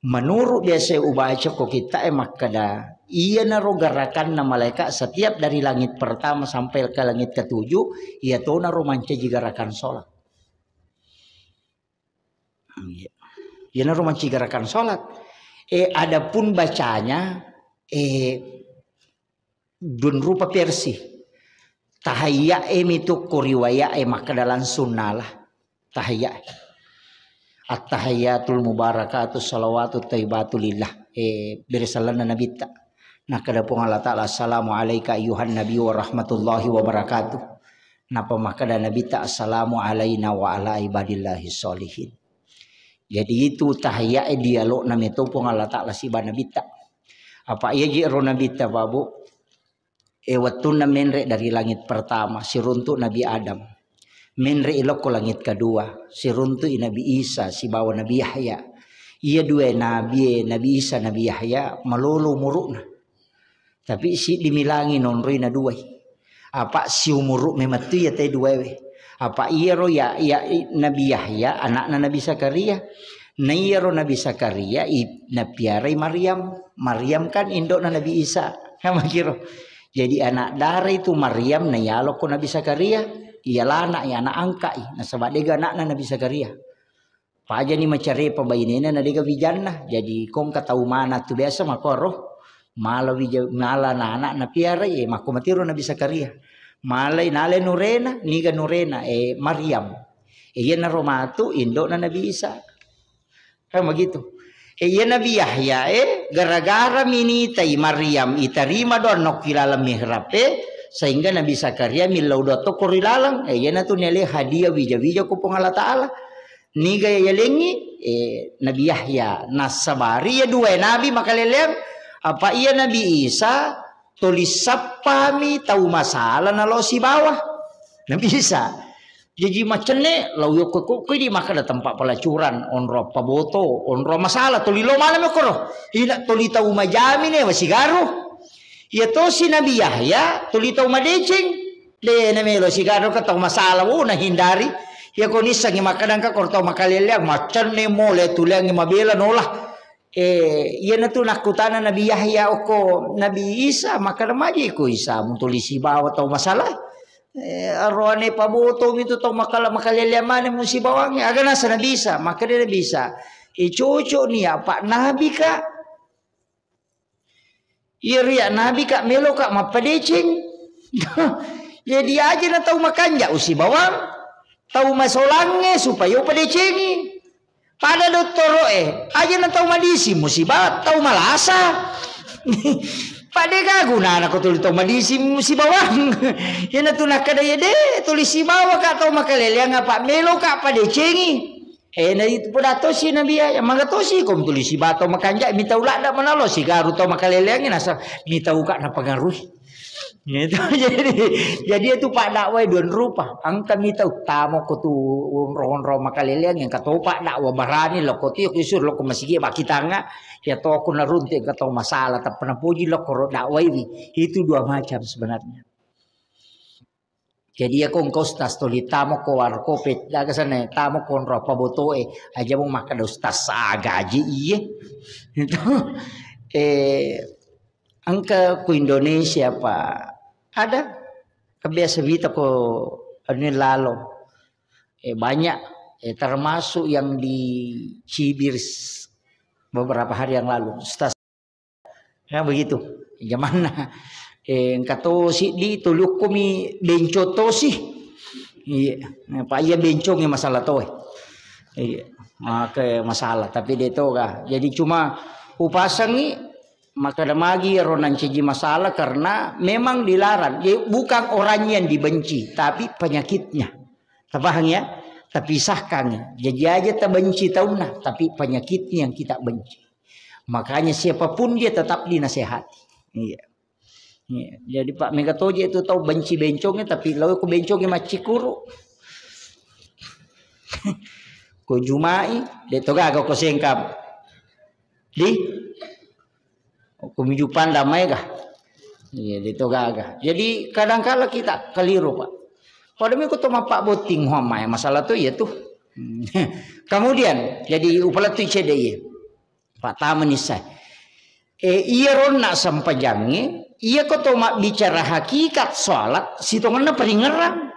[SPEAKER 1] menurut biasa ubaca ko kita makada ia naro gerakan na malaikat setiap dari langit pertama sampai ke langit ke-7 ia to naro mancaji gerakan sholat. Ia naro mancaji gerakan sholat. Adapun bacanya dun rupa versi. Tahayya mitu kuriwaya maka dalam sunnalah tahayya. At-tahayyatul mubarakatus salawatut thayyibatu lillah. Berisalana Nabi ta. Nah kadapong Allah Ta'ala assalamu alayka ayuhan nabi wa rahmatullahi wa barakatuh. Napa maka dan Nabi ta assalamu alayna wa ala ibadillahi sholihin. Jadi itu tahiyya dialog namito pong Allah Ta'ala si ba Nabi ta. Apa iya jiro Nabi ta babu. Watuna menre dari langit pertama siruntu Nabi Adam. Menre iloko langit kedua siruntu Nabi Isa si bawa Nabi Yahya. Ia dua Nabi Isa Nabi Yahya malolo murukna. Tapi si dimilangi nonroi na dua. Apa si umuruk memang tu ya teh dua we. Apa iya ro ya Nabi Yahya anakna Nabi Zakaria. Na iya ro Nabi Zakaria napiarai Maryam. Maryam kan indokna Nabi Isa. Sama kira. Jadi anak darah itu Maryam na yalo ko Nabi Zakaria. Iyalah anak ya anak angka na sebab dega anakna Nabi Zakaria. Paja ni macare pabainena na dega vijanna. Jadi kong katau mana tu biasa makoro. Mala anak na piara mako matiro Nabi Zakaria. Malay nale nurena niga nurena Maryam. Iya na romatu indo na Nabi Isa. Kan begitu. Iya Nabi Yahya gara-gara minitay Maryam itarima doon no kilala mihrab sehingga Nabi Zakaria milaw doto kurilalang iya na to nile hadiah wija ko pong Allah Ta'ala niga yalengi Nabi Yahya nasabari ya dua nabi makalelem apa iya Nabi Isa tulis sapami tahu masalah na lo si bawah Nabi Isa. Jadi macamnya lau ko di maka ada tempat pelacuran onro paboto onro masalah tuli lo malam koro ina tuli tahu majami ne wasigaro ya to si Nabi Yahya tuli tahu madecing de namelo sigaro ka tahu masalah na hindari ya ko nisa ngi makadang ka korto makalelya macam ne mole tulang ngi mabela nolah iya na tu nakutana Nabi Yahya oko Nabi Isa maka remaji ko Isa mutulisi bawa tahu masalah arwane paboto itu tau makaliliamane mo si bawang aga na sa nabisa maka dia bisa cucu niya pak nabi ka iriya nabi ka melo ka mapadecing jadi aja na tau makanja usi bawang tau masolangnya supaya upadecingi pada doktoro aja na tau madisi musibah tau malasa Pade guna anak ko tulis to madisi si bawang. Yan na tunak kada yede tulis si bawa ka to makalelya nga pa melo ka pade cengi. Na itu pada to si Nabi ya mga to si kom tulis si bato makanja mita ula da manalo si garu to makalelya nga nasa mita uka na pangaruh. Itu jadi itu pak dakwah don rupa angka mita utama ko tu ron makalelya nga kato pak dakwah barani lo ko tiyo kisur lo ko masigi bakitanga ya to ako narunti katong masalah tapi penapuji lo koro dakwah itu dua macam sebenarnya. Jadi ako engkau stas toli tamo ko warkopet daga sana tamo ko ro paboto aja mo makada ustas gaji iye. Itu angka ku Indonesia Pak ada kebiasa vita ko ini lalo banyak termasuk yang di Cibir beberapa hari yang lalu stas ya begitu gimana kato si di tuluk kumi benco to si iya pak iya bencongnya masalah to iya maka masalah tapi dia to kah jadi cuma upasang ni maka damagi ronan ciji masalah karena memang dilarang bukan orangnya yang dibenci tapi penyakitnya tabahang ya terpisahkan jadi aja terbenci tauna tapi penyakitnya yang kita benci makanya siapapun dia tetap dinasehati iya. Jadi Pak Megatoji itu tahu benci bencongnya tapi lalu ke bencongnya macikuru ko jumai de toga ko sengkam di kumijupan damai kah iya de toga jadi kadang-kala kita keliru Pak. Padahal aku tuh Pak boting homai masalah tuh ya tuh. Kemudian jadi upala tuh cedeye. Pak tamenisai. Iya rona sampajange, iya ko tuh mak bicara hakikat salat, sitonganna peringerang.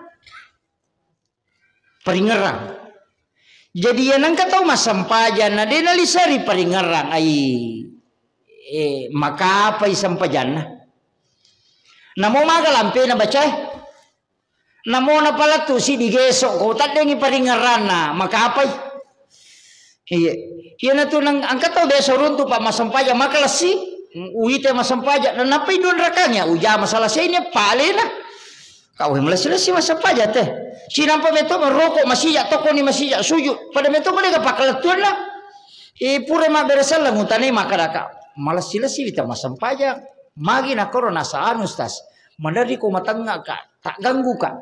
[SPEAKER 1] Peringerang. Jadi yan ang kataw masampajan na dinalisari peringerang ay makapay sampajan na. Namo magalampi na bacay. Namo na pala to si digeso ko tadeng iparingaran na makapay. Iya. Iya na to nang ang kataw beso ron to pa masampaja makalasi. Uite masampaja na napay doon rakanya uja masalah sa inya pali na. Kau malasila si masampaja teh. Sinampa meto merokok masija toko ni masija sujud. Pada meto mereka pakalatuan lah. Pura ma beresal lang utane makaraka. Malasila si kita masampaja. Magi na korona sa anustas. Madari ko matanga ka, tak ganggu ka.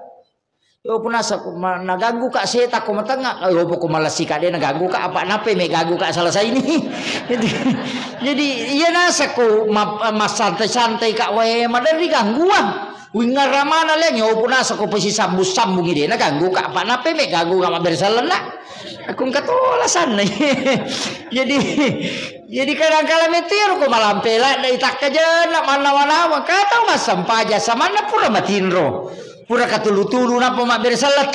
[SPEAKER 1] Yo punasa naganggu ka seta ko matanga. Yo ko malasi ka dia naganggu ka apa nape me ganggu ka selesai ini. jadi iya nasa ko santai-santai ka wae madari gangguan. Wingar ramana lang yo punasa ko pasi sambung-sambung ide naganggu ka apa nape me ganggu ka mabersalena. Akong katulasan na. jadi kadang-kadang metir ko malampela na itak ka dyan na manawa-nawa. Kataw masampaja sa mana pura matinro. Pura katulu-tulu na pemabersalat.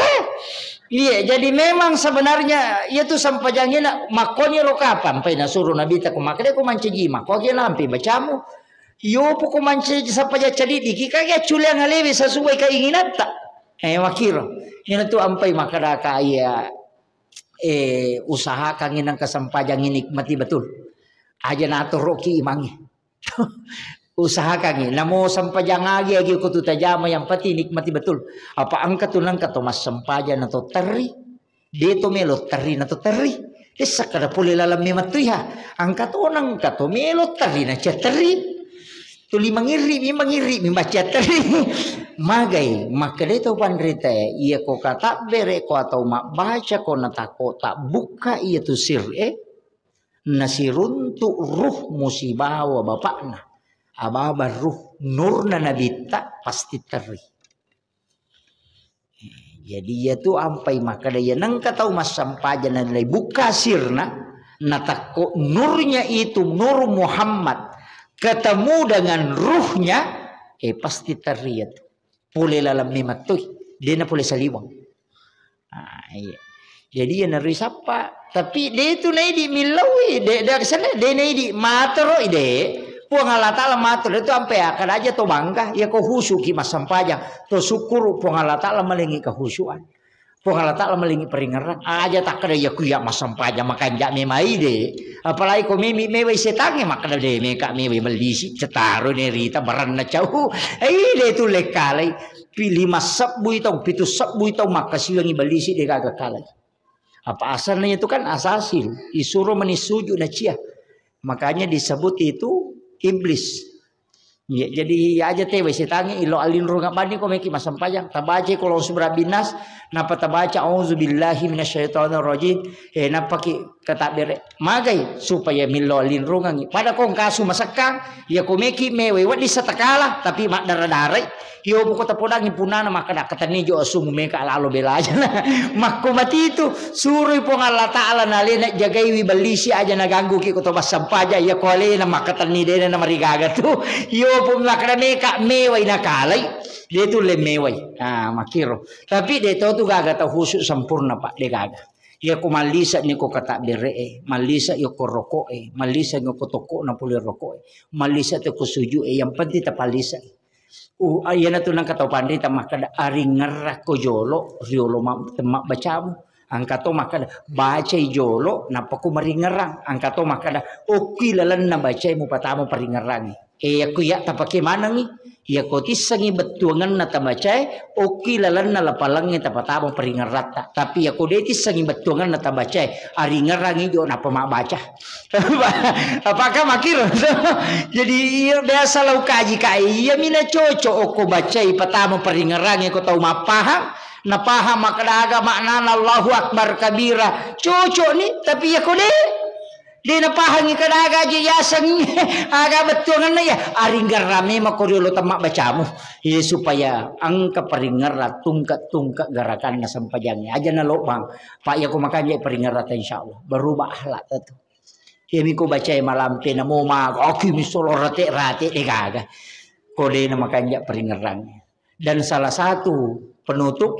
[SPEAKER 1] Iya, jadi memang sebenarnya itu sampajangina makonya ro kapan pa nasuruh nabita ko makade ko manceji makonya lampi bacamu. Yo po ko manceji sampaja cadidi kaya culiang halewe sesuai keinginan tak. Wakiro. Yan tu ampai makada kaya usaha kangin ng kasampajang inikmati betul. Aja nato roki imangi. Usaha kangin namo sampajang agi ko tutajama yang pati nikmati betul. Apa angkat tunang kato mas sampaja na to teri. Dito melo teri na to teri. Isa kada puli lalam ni matuya. Angkat unang kato melo teri na siya teri. Tuli mangiri membaca teri. Magai maka dito pandrita iya ko kata bere ko atau mak baca ko natako tak buka iya tu sir nasiruntu ruh musibah wa bapakna ababa ruh nurna nabita pasti teri. Jadi ia tu ampai maka dia nang katau mas sampaja na buka sirna natako nurnya itu nur Muhammad ketemu dengan ruhnya pasti teri itu. Pulih lalam ni matuy, dia na pulih saliwang. Iya. Jadi ya nari sapa, tapi dia tu nai di milawi, dia kesana dia nai di matero ide. Puang Allah Taala matero itu sampai akan aja to bangga, ya ko husuki mas sampajang, to syukur puang Allah Taala melingi kehusuan. Puang Allah Taala melingi peringaran, aja tak kada ya kuya mas sampajang makan jak memai de. Apalagi ko mimi mewai setange makna de meka mewai melisi cetaro ne rita baran na jauh. De tu lekalai pilih masap bui tau pitu sap bui tau makasiwangi balisi de kagak kalai. Apa asalnya itu kan asasil disuruh menisuju na cia. Makanya disebut itu iblis. Ya, jadi aja teh wes setange ilo alin ro ngabani ko meki masampajang tabaca kalau subra binas napa tabaca auzubillahi minasyaitonir rajim napa ki kata bere magai supaya milo alin ro ngangi pada kong kasu masakang ya ko meki mewe wadi satakala tapi mak daradarai yo buko tapodangi punana maka dak katani jo asum meka lalo bela aja makko mati itu suruh po Allah Taala nalena jagai wi balisi aja naganggu ki ko to masampaja ya ko alena makatani de na marigaga tu yo po makna meka mewai nakalai dia tu le mewai makiro tapi dia tu gaga ta husu sempurna pak de gaga ya ko malisa ni ko kata bere malisa yo ko roko malisa ngo ko toko na puli roko malisa te ko suju yang penting ta palisa ayana tu nang katau pandai tamak kada ari ngerak ko jolo riolo temak bacamu angkato makada baca jolo napa ko maringerang angkato makada oki lalan na baca mo patamo paringerang aku ya tapake mana ngi ya ko tisangi betuangan na tabaca oki lalan na lapalang ni tapatamo paringerata tapi aku de tisangi betuangan na tabaca ari ngerangi jo napa mak baca apakah makir jadi biasa lau kaji kai ya mina cocok oko baca patamo paringerang ko tau mapaham na paham makadaga makna Allahu Akbar kabira cocok ni tapi ya ko de na pahangi kadaga aja yasang aga betul na ya aringgar rame makoriolo tamak bacamu ya supaya angka peringarat tungkat garakan na sampajangnya aja na lobang pak ya ko makanya peringarat insyaallah berubah akhlak itu ya miko baca malampe na mo aki misolo rate de gaga kode na makanya peringarannya dan salah satu penutup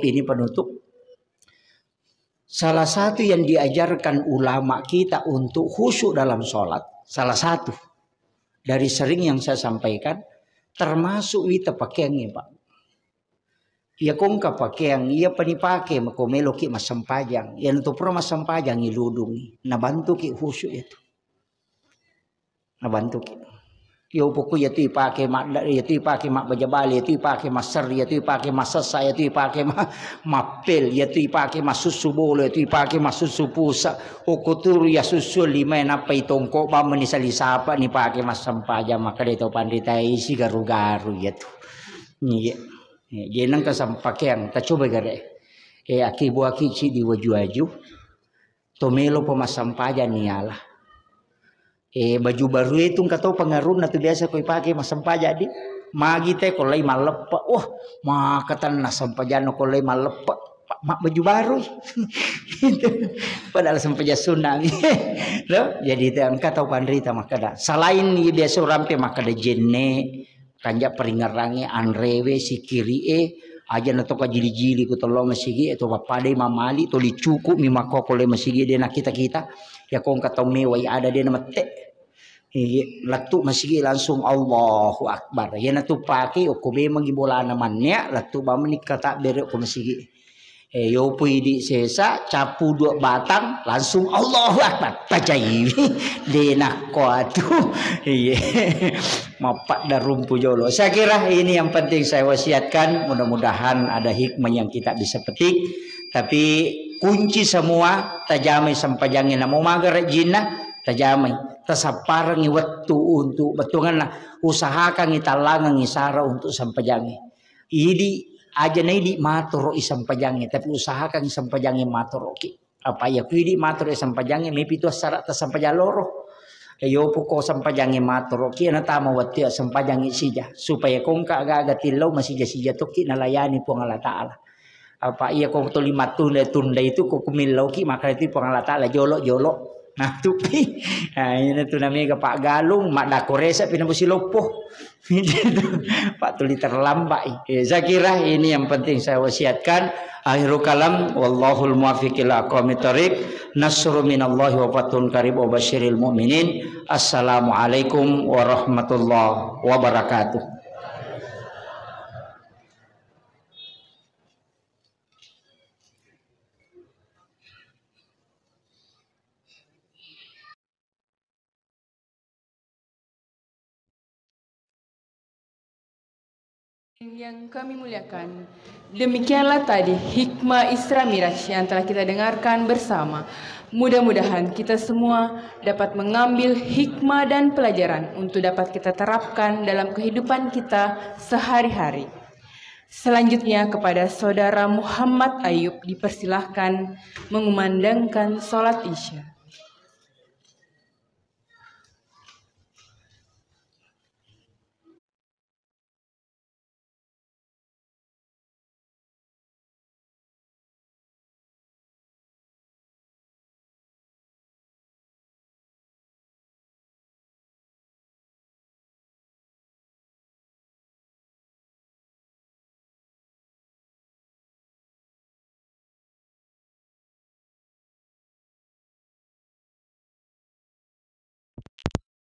[SPEAKER 1] salah satu yang diajarkan ulama kita untuk khusyuk dalam sholat salah satu dari sering yang saya sampaikan termasuk wita pakaiannya pak ya kong ka pakaian ia panipake makomelo ki masampajang yang tu pro masampajang iludungi nabantu ki khusyuk itu nabantu ki yo pokok ya tu ipake mak bajabali ya tu ipake maser ya tu ipake masasa ya tu ipake mapel ya tu ipake masusu bolo ya tu ipake masusu pusa okoturu ya susu lima napa itongko ba menisali sapa ni pake masampaja maka deto pandita isi garu-garu ya tu Iya. Jenang kasampakean ta coba gare. Aki buaki ci di waju-waju. Tomelo pemasampaja niala. Baju baru itu katau pengaruh na tu biasa koi pakai masampaja di. Magi teh kolai malepa. Wah, makatan na sampajano kolai malepa. Mak baju baru. Padahal sampaja tsunami. Jadi itu angkat tau pandrita makada. Selain biasa rampe makada jenne kanja peringarange anrewe sikiri aja nato ka jili-jili ku tolo masigi atau papade mamali to dicuku mi makoko le masigi de na kita ya kong katau mewai ada de na mate latu masigi langsung Allahu Akbar ya natu pake o kobe mangibola namannya latu ba menikata bere ko masigi yo pui di sesa capu 2 batang langsung Allahu Akbar pajai denak ko atuh iya mapak darumpu jolo. Saya kira ini yang penting saya wasiatkan, mudah-mudahan ada hikmah yang kita bisa petik. Tapi kunci semua tajamai sampajangin namo magar jinna tajamai tasaparangi waktu untuk betungan usahakan ngitalangan ngisara untuk sampajangi. Idi aja di matoro isampajangi tapi usahakan isampajangi matoro ki apa ya kuidi matoro isampajangi mepi tu syarat tasampajaloro yo poko sampajangi matoro ki na tama wati sampajangi sija supaya kong aga tilau masih sija toki nalayani po Allah taala apa iya kong to 5 tunda itu kok kumilau ki maka itu po Allah taala jolo nah tupi nah ini tu namanya Pak Galung mak dakoresa pinabusi lopo Pak tuli terlambat saya kira ini yang penting saya wasiatkan akhirul kalam wallahul muwaffiq ila aqwamit thoriq nasru minallahi wa fathun qarib wa basyiril mu'minin assalamualaikum warahmatullahi wabarakatuh.
[SPEAKER 3] Yang kami muliakan, demikianlah tadi hikmah Isra Miraj yang telah kita dengarkan bersama. Mudah-mudahan kita semua dapat mengambil hikmah dan pelajaran untuk dapat kita terapkan dalam kehidupan kita sehari-hari. Selanjutnya kepada Saudara Muhammad Ayub dipersilahkan mengumandangkan sholat Isya.